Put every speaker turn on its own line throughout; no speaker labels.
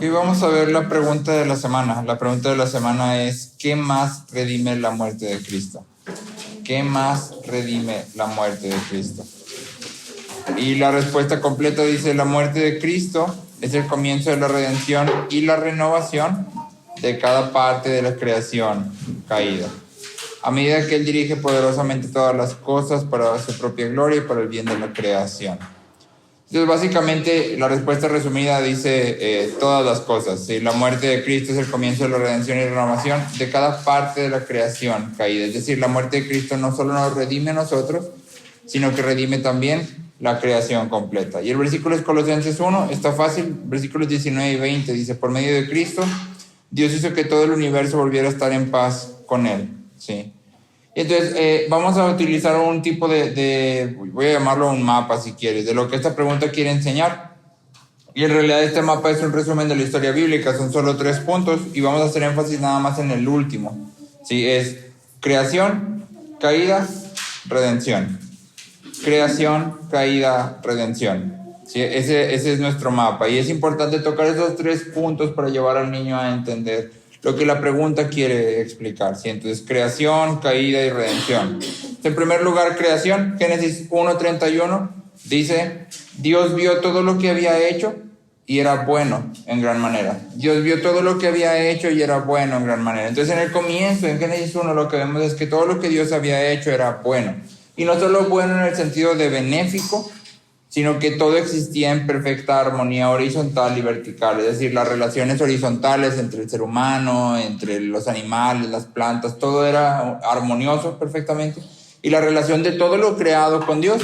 Y vamos a ver la pregunta de la semana. La pregunta de la semana es: ¿qué más redime la muerte de Cristo? ¿Qué más redime la muerte de Cristo? Y la respuesta completa dice: la muerte de Cristo es el comienzo de la redención y la renovación de cada parte de la creación caída, a medida que Él dirige poderosamente todas las cosas para su propia gloria y para el bien de la creación. Entonces, básicamente, la respuesta resumida dice todas las cosas. ¿Sí? La muerte de Cristo es el comienzo de la redención y renovación de cada parte de la creación caída. Es decir, la muerte de Cristo no solo nos redime a nosotros, sino que redime también la creación completa. Y el versículo es Colosenses 1, está fácil, versículos 19 y 20, dice: por medio de Cristo, Dios hizo que todo el universo volviera a estar en paz con Él. ¿Sí? Entonces, vamos a utilizar un tipo voy a llamarlo un mapa si quieres, de lo que esta pregunta quiere enseñar. Y en realidad este mapa es un resumen de la historia bíblica, son solo 3 puntos y vamos a hacer énfasis nada más en el último. ¿Sí? Es creación, caída, redención. Creación, caída, redención. ¿Sí? Ese es nuestro mapa y es importante tocar esos 3 puntos para llevar al niño a entender lo que la pregunta quiere explicar. ¿Sí? Entonces, creación, caída y redención. En primer lugar, creación. Génesis 1:31 dice: Dios vio todo lo que había hecho y era bueno en gran manera. Dios vio todo lo que había hecho y era bueno en gran manera. Entonces, en el comienzo, en Génesis 1, lo que vemos es que todo lo que Dios había hecho era bueno. Y no solo bueno en el sentido de benéfico, sino que todo existía en perfecta armonía horizontal y vertical, es decir, las relaciones horizontales entre el ser humano, entre los animales, las plantas, todo era armonioso perfectamente, y la relación de todo lo creado con Dios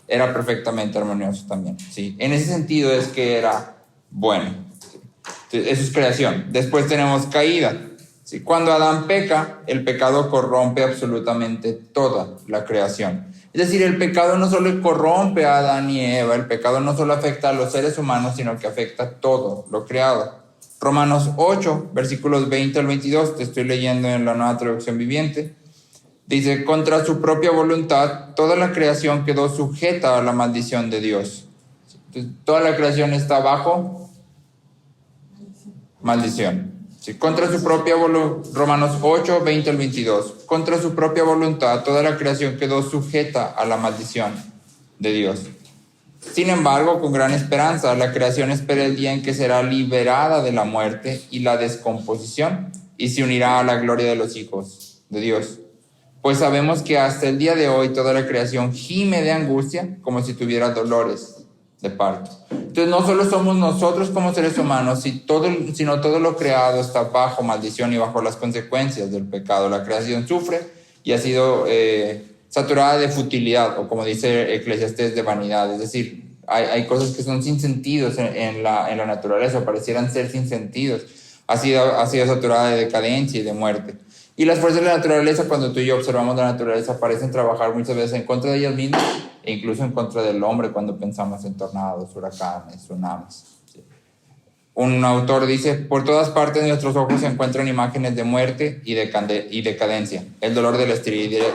era perfectamente armonioso también, ¿sí? En ese sentido es que era bueno. Entonces, eso es creación. Después tenemos caída. ¿Sí? Cuando Adán peca, el pecado corrompe absolutamente toda la creación. Es decir, el pecado no solo corrompe a Adán y Eva, el pecado no solo afecta a los seres humanos, sino que afecta a todo lo creado. Romanos 8, versículos 20 al 22, te estoy leyendo en la Nueva Traducción Viviente. Dice: contra su propia voluntad, toda la creación quedó sujeta a la maldición de Dios. Entonces, toda la creación está bajo maldición. Sí, contra su propia voluntad, Romanos 8, 20 al 22. Contra su propia voluntad, toda la creación quedó sujeta a la maldición de Dios. Sin embargo, con gran esperanza, la creación espera el día en que será liberada de la muerte y la descomposición y se unirá a la gloria de los hijos de Dios. Pues sabemos que hasta el día de hoy toda la creación gime de angustia como si tuviera dolores de parto. Entonces, no solo somos nosotros como seres humanos, sino todo lo creado está bajo maldición y bajo las consecuencias del pecado. La creación sufre y ha sido saturada de futilidad, o como dice Eclesiastés, de vanidad. Es decir, hay cosas que son sin sentidos en la naturaleza, o parecieran ser sin sentidos. Ha sido saturada de decadencia y de muerte. Y las fuerzas de la naturaleza, cuando tú y yo observamos la naturaleza, parecen trabajar muchas veces en contra de ellas mismas e incluso en contra del hombre cuando pensamos en tornados, huracanes, tsunamis. ¿Sí? Un autor dice: por todas partes de nuestros ojos se encuentran imágenes de muerte y decadencia, el dolor de la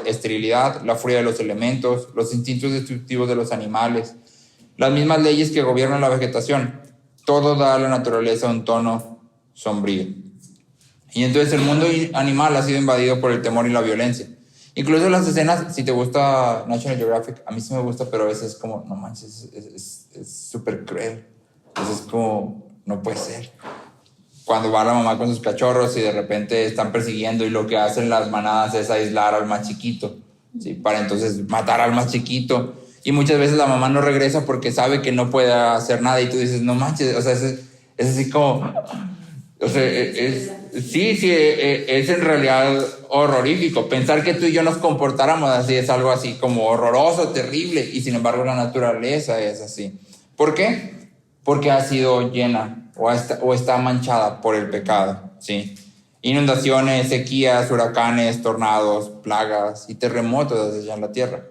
esterilidad, la furia de los elementos, los instintos destructivos de los animales, las mismas leyes que gobiernan la vegetación. Todo da a la naturaleza un tono sombrío. Y entonces el mundo animal ha sido invadido por el temor y la violencia. Incluso las escenas, si te gusta National Geographic, a mí sí me gusta, pero a veces es como, no manches, es súper cruel. Entonces es como, no puede ser. Cuando va la mamá con sus cachorros y de repente están persiguiendo y lo que hacen las manadas es aislar al más chiquito, ¿sí? Para entonces matar al más chiquito. Y muchas veces la mamá no regresa porque sabe que no puede hacer nada y tú dices, no manches, o sea, es así como... O sea, sí, es en realidad horrorífico. Pensar que tú y yo nos comportáramos así es algo así como horroroso, terrible, y sin embargo la naturaleza es así. ¿Por qué? Porque ha sido llena o está manchada por el pecado, ¿sí? Inundaciones, sequías, huracanes, tornados, plagas y terremotos desde en la tierra.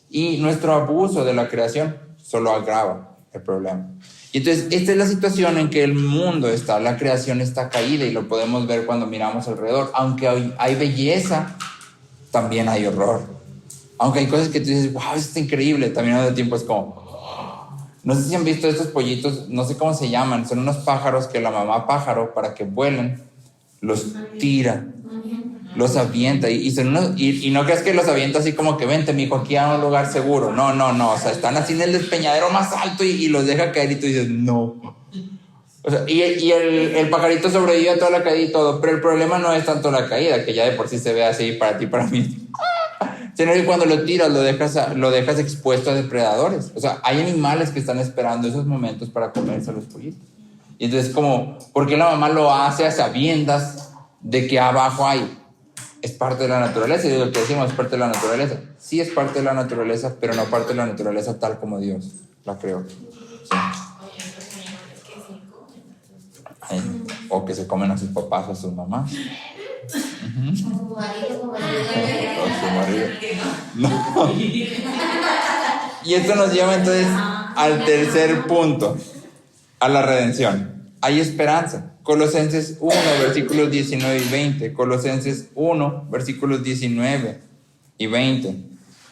Y nuestro abuso de la creación solo agrava el problema. Y entonces, esta es la situación en que el mundo está, la creación está caída y lo podemos ver cuando miramos alrededor. Aunque hay belleza, también hay horror. Aunque hay cosas que tú dices, wow, esto está increíble, también al mismo tiempo es como, No sé si han visto estos pollitos, no sé cómo se llaman, son unos pájaros que la mamá pájaro, para que vuelen, los tira, los avienta, y no creas que los avienta así como que vente, mijo, aquí a un lugar seguro. No, o sea, están así en el despeñadero más alto y los deja caer y tú dices, no. O sea, y el pajarito sobrevive a toda la caída y todo, pero el problema no es tanto la caída, que ya de por sí se ve así para ti, para mí, sino que cuando lo tiras, lo dejas expuesto a depredadores. O sea, hay animales que están esperando esos momentos para comerse a los pollitos. Y entonces, como, ¿por qué la mamá lo hace a sabiendas de que abajo hay? Es parte de la naturaleza, y lo que decimos es parte de la naturaleza. Sí es parte de la naturaleza, pero no parte de la naturaleza tal como Dios la creó. Sí. O que se comen a sus papás o a sus mamás. O su marido. No. Y esto nos lleva entonces al tercer punto, a la redención. Hay esperanza. Colosenses 1, versículos 19 y 20. Colosenses 1, versículos 19 y 20.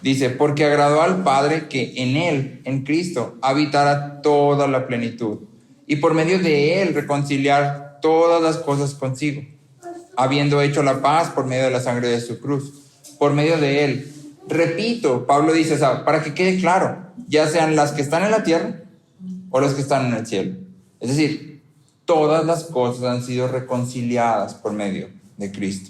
Dice, porque agradó al Padre que en Él, en Cristo, habitara toda la plenitud, y por medio de Él reconciliar todas las cosas consigo, habiendo hecho la paz por medio de la sangre de su cruz. Por medio de Él. Repito, Pablo dice, o sea, para que quede claro, ya sean las que están en la tierra o las que están en el cielo. Es decir, todas las cosas han sido reconciliadas por medio de Cristo.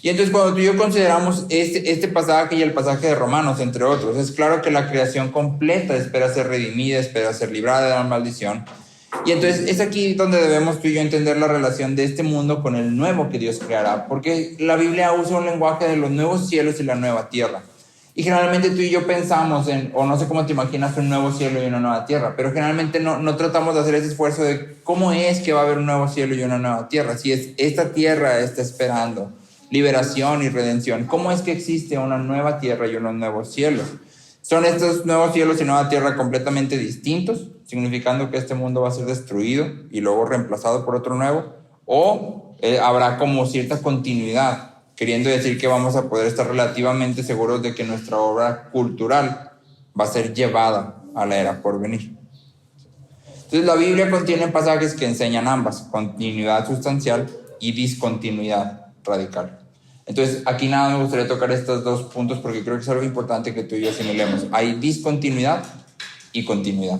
Y entonces cuando tú y yo consideramos este pasaje y el pasaje de Romanos, entre otros, es claro que la creación completa espera ser redimida, espera ser librada de la maldición. Y entonces es aquí donde debemos tú y yo entender la relación de este mundo con el nuevo que Dios creará, porque la Biblia usa un lenguaje de los nuevos cielos y la nueva tierra. Y generalmente tú y yo pensamos en, o no sé cómo te imaginas, un nuevo cielo y una nueva tierra, pero generalmente no tratamos de hacer ese esfuerzo de cómo es que va a haber un nuevo cielo y una nueva tierra. Si es esta tierra está esperando liberación y redención, ¿cómo es que existe una nueva tierra y unos nuevos cielos? ¿Son estos nuevos cielos y nueva tierra completamente distintos, significando que este mundo va a ser destruido y luego reemplazado por otro nuevo? ¿O habrá como cierta continuidad, queriendo decir que vamos a poder estar relativamente seguros de que nuestra obra cultural va a ser llevada a la era por venir? Entonces la Biblia contiene pasajes que enseñan ambas, continuidad sustancial y discontinuidad radical. Entonces aquí nada me gustaría tocar estos dos puntos porque creo que es algo importante que tú y yo asimilemos. Hay discontinuidad y continuidad.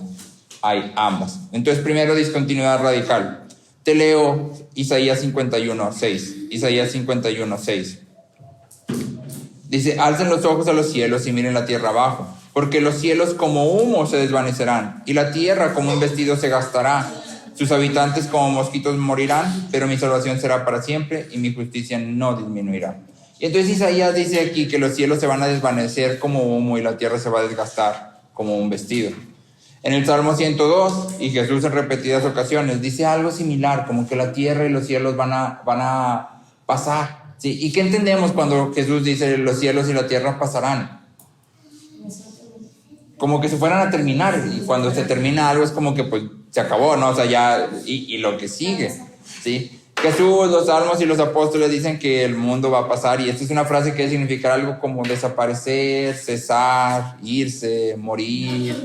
Hay ambas. Entonces primero, discontinuidad radical. Te leo Isaías 51:6. Isaías 51:6. Dice, alcen los ojos a los cielos y miren la tierra abajo, porque los cielos como humo se desvanecerán, y la tierra como un vestido se gastará. Sus habitantes como mosquitos morirán, pero mi salvación será para siempre y mi justicia no disminuirá. Y entonces Isaías dice aquí que los cielos se van a desvanecer como humo y la tierra se va a desgastar como un vestido. En el Salmo 102, y Jesús en repetidas ocasiones dice algo similar, como que la tierra y los cielos van a pasar. ¿Sí? ¿Y qué entendemos cuando Jesús dice los cielos y la tierra pasarán? Como que se fueran a terminar, y cuando se termina algo es como que pues se acabó, ¿no? O sea, ya, y lo que sigue, ¿sí? Jesús, los salmos y los apóstoles dicen que el mundo va a pasar, y esta es una frase que debe significar algo como desaparecer, cesar, irse, morir,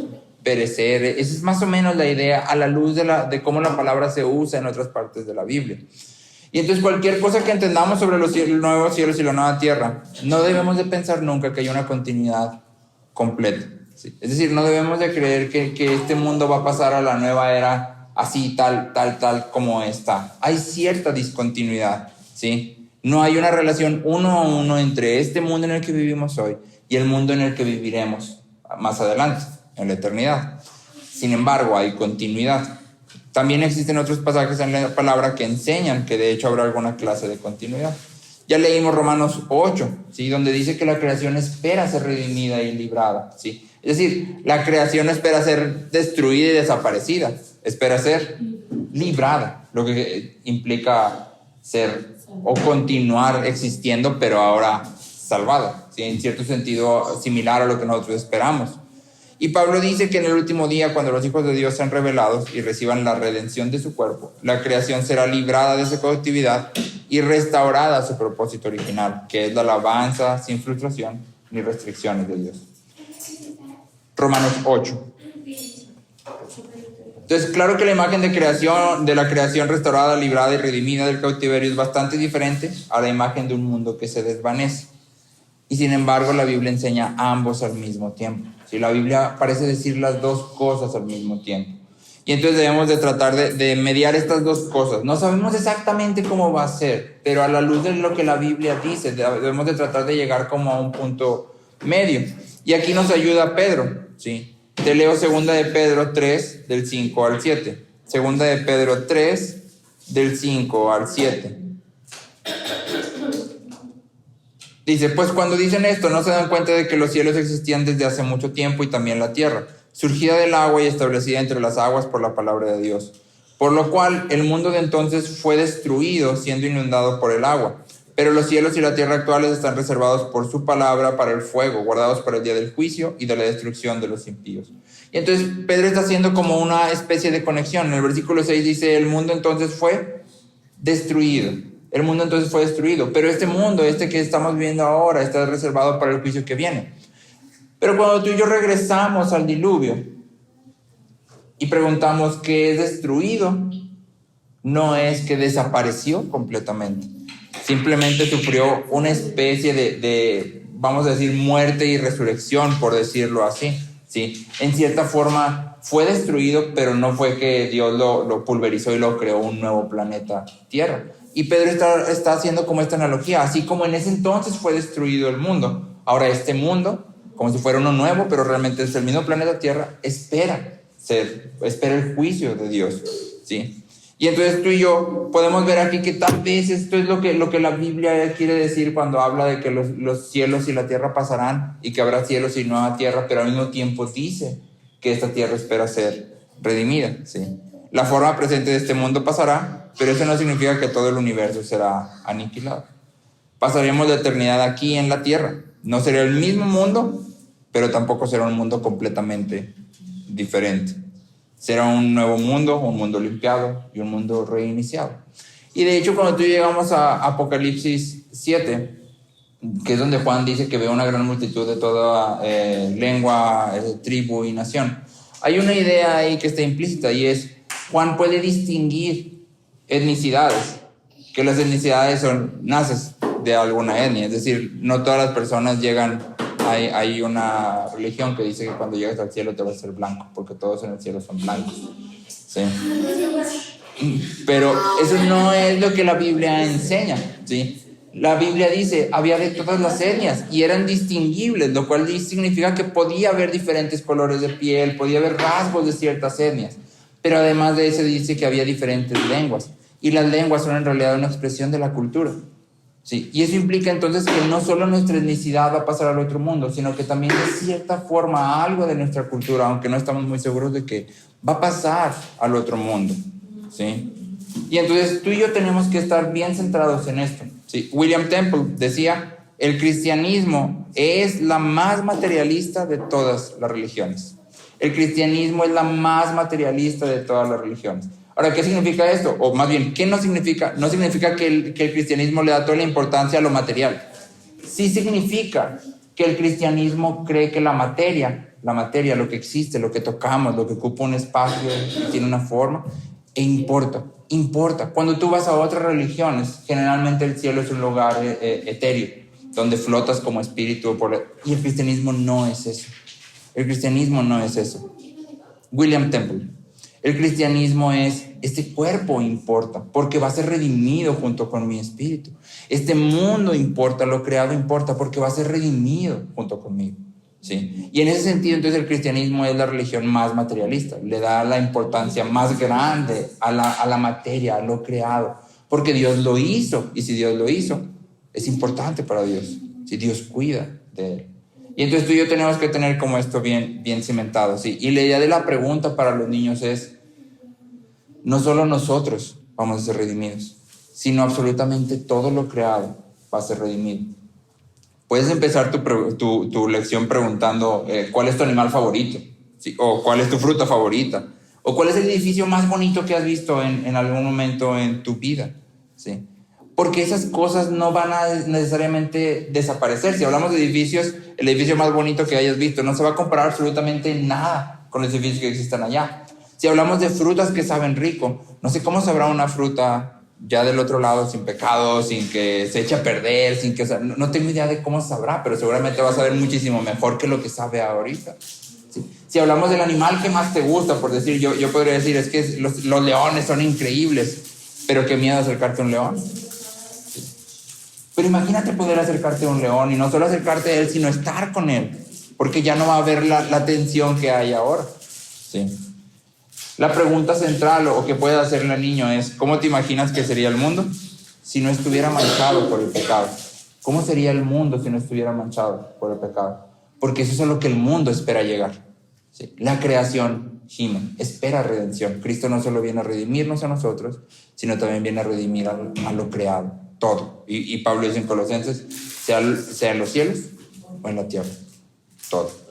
perecer. Esa es más o menos la idea a la luz de cómo la palabra se usa en otras partes de la Biblia. Y entonces cualquier cosa que entendamos sobre los nuevos cielos y la nueva tierra, no debemos de pensar nunca que hay una continuidad completa. ¿Sí? Es decir, no debemos de creer que este mundo va a pasar a la nueva era así, tal como está. Hay cierta discontinuidad, ¿sí? No hay una relación uno a uno entre este mundo en el que vivimos hoy y el mundo en el que viviremos más adelante, en la eternidad. Sin embargo, hay continuidad. También existen otros pasajes en la palabra que enseñan que de hecho habrá alguna clase de continuidad. Ya leímos Romanos 8, ¿sí? Donde dice que la creación espera ser redimida y librada, ¿sí? Es decir, la creación espera ser destruida y desaparecida, espera ser librada, lo que implica ser o continuar existiendo, pero ahora salvada, ¿sí? En cierto sentido similar a lo que nosotros esperamos. Y Pablo dice que en el último día, cuando los hijos de Dios sean revelados y reciban la redención de su cuerpo, la creación será librada de su cautividad y restaurada a su propósito original, que es la alabanza sin frustración ni restricciones de Dios. Romanos 8. Entonces, claro que la imagen de la creación restaurada, librada y redimida del cautiverio es bastante diferente a la imagen de un mundo que se desvanece. Y sin embargo, la Biblia enseña ambos al mismo tiempo. ¿Sí? La Biblia parece decir las dos cosas al mismo tiempo. Y entonces debemos de tratar de mediar estas dos cosas. No sabemos exactamente cómo va a ser, pero a la luz de lo que la Biblia dice, debemos de tratar de llegar como a un punto medio. Y aquí nos ayuda Pedro, ¿sí? Te leo 2 de Pedro 3, del 5 al 7. 2 de Pedro 3, del 5 al 7. Dice, pues cuando dicen esto, no se dan cuenta de que los cielos existían desde hace mucho tiempo y también la tierra, surgida del agua y establecida entre las aguas por la palabra de Dios. Por lo cual, el mundo de entonces fue destruido, siendo inundado por el agua. Pero los cielos y la tierra actuales están reservados por su palabra para el fuego, guardados para el día del juicio y de la destrucción de los impíos. Y entonces Pedro está haciendo como una especie de conexión. En el versículo 6 dice, el mundo entonces fue destruido. El mundo entonces fue destruido, pero este mundo, que estamos viendo ahora, está reservado para el juicio que viene. Pero cuando tú y yo regresamos al diluvio y preguntamos qué es destruido, no es que desapareció completamente. Simplemente sufrió una especie de, vamos a decir, muerte y resurrección, por decirlo así. ¿Sí? En cierta forma fue destruido, pero no fue que Dios lo pulverizó y lo creó un nuevo planeta Tierra. Y Pedro está haciendo como esta analogía, así como en ese entonces fue destruido el mundo. Ahora este mundo, como si fuera uno nuevo, pero realmente es el mismo planeta Tierra, espera el juicio de Dios, ¿sí? Y entonces tú y yo podemos ver aquí que tal vez esto es lo que la Biblia quiere decir cuando habla de que los cielos y la tierra pasarán y que habrá cielos y nueva tierra, pero al mismo tiempo dice que esta tierra espera ser redimida, ¿sí? La forma presente de este mundo pasará, pero eso no significa que todo el universo será aniquilado. Pasaremos la eternidad aquí en la tierra. No será el mismo mundo, pero tampoco será un mundo completamente diferente. Será un nuevo mundo, un mundo limpiado y un mundo reiniciado. Y de hecho, cuando tú llegamos a Apocalipsis 7, que es donde Juan dice que ve una gran multitud de toda lengua, tribu y nación, hay una idea ahí que está implícita y es, Juan puede distinguir etnicidades, que las etnicidades naces de alguna etnia, es decir, no todas las personas llegan. Hay una religión que dice que cuando llegas al cielo te vas a ser blanco, porque todos en el cielo son blancos, ¿sí? Pero eso no es lo que la Biblia enseña, ¿sí? La Biblia dice, había de todas las etnias y eran distinguibles, lo cual significa que podía haber diferentes colores de piel, podía haber rasgos de ciertas etnias, pero además de eso dice que había diferentes lenguas, y las lenguas son en realidad una expresión de la cultura. Sí, y eso implica entonces que no solo nuestra etnicidad va a pasar al otro mundo, sino que también de cierta forma algo de nuestra cultura, aunque no estamos muy seguros de que va a pasar al otro mundo, ¿sí? Y entonces tú y yo tenemos que estar bien centrados en esto, ¿sí? William Temple decía, el cristianismo es la más materialista de todas las religiones. El cristianismo es la más materialista de todas las religiones. Ahora, ¿qué significa esto? O más bien, ¿qué no significa? No significa que el cristianismo le da toda la importancia a lo material. Sí significa que el cristianismo cree que la materia, lo que existe, lo que tocamos, lo que ocupa un espacio y tiene una forma, importa. Cuando tú vas a otras religiones, generalmente el cielo es un lugar etéreo, donde flotas como espíritu. Y el cristianismo no es eso. El cristianismo no es eso. William Temple. El cristianismo es, este cuerpo importa, porque va a ser redimido junto con mi espíritu. Este mundo importa, lo creado importa, porque va a ser redimido junto conmigo, ¿sí? Y en ese sentido, entonces, el cristianismo es la religión más materialista. Le da la importancia más grande a la materia, a lo creado, porque Dios lo hizo, y si Dios lo hizo, es importante para Dios, si Dios cuida de él. Y entonces tú y yo tenemos que tener como esto bien cimentado, ¿sí? Y la idea de la pregunta para los niños es, no solo nosotros vamos a ser redimidos, sino absolutamente todo lo creado va a ser redimido. Puedes empezar tu lección preguntando ¿cuál es tu animal favorito? ¿Sí? O ¿cuál es tu fruta favorita? O ¿cuál es el edificio más bonito que has visto en algún momento en tu vida? ¿Sí? Porque esas cosas no van a necesariamente desaparecer. Si hablamos de edificios, el edificio más bonito que hayas visto no se va a comparar absolutamente nada con los edificios que existan allá. Si hablamos de frutas que saben rico, no sé cómo sabrá una fruta ya del otro lado, sin pecado, sin que se eche a perder, sin que, o sea, no tengo idea de cómo sabrá, pero seguramente va a saber muchísimo mejor que lo que sabe ahorita. ¿Sí? Si hablamos del animal que más te gusta, por decir, yo podría decir, es que los leones son increíbles, pero qué miedo acercarte a un león. ¿Sí? Pero imagínate poder acercarte a un león, y no solo acercarte a él, sino estar con él, porque ya no va a haber la tensión que hay ahora. ¿Sí? La pregunta central o que puede hacerle al niño es, ¿cómo te imaginas que sería el mundo si no estuviera manchado por el pecado? ¿Cómo sería el mundo si no estuviera manchado por el pecado? Porque eso es a lo que el mundo espera llegar. ¿Sí? La creación gime, espera redención. Cristo no solo viene a redimirnos a nosotros, sino también viene a redimir a lo creado, todo. Y Pablo dice en Colosenses, sea en los cielos o en la tierra, todo.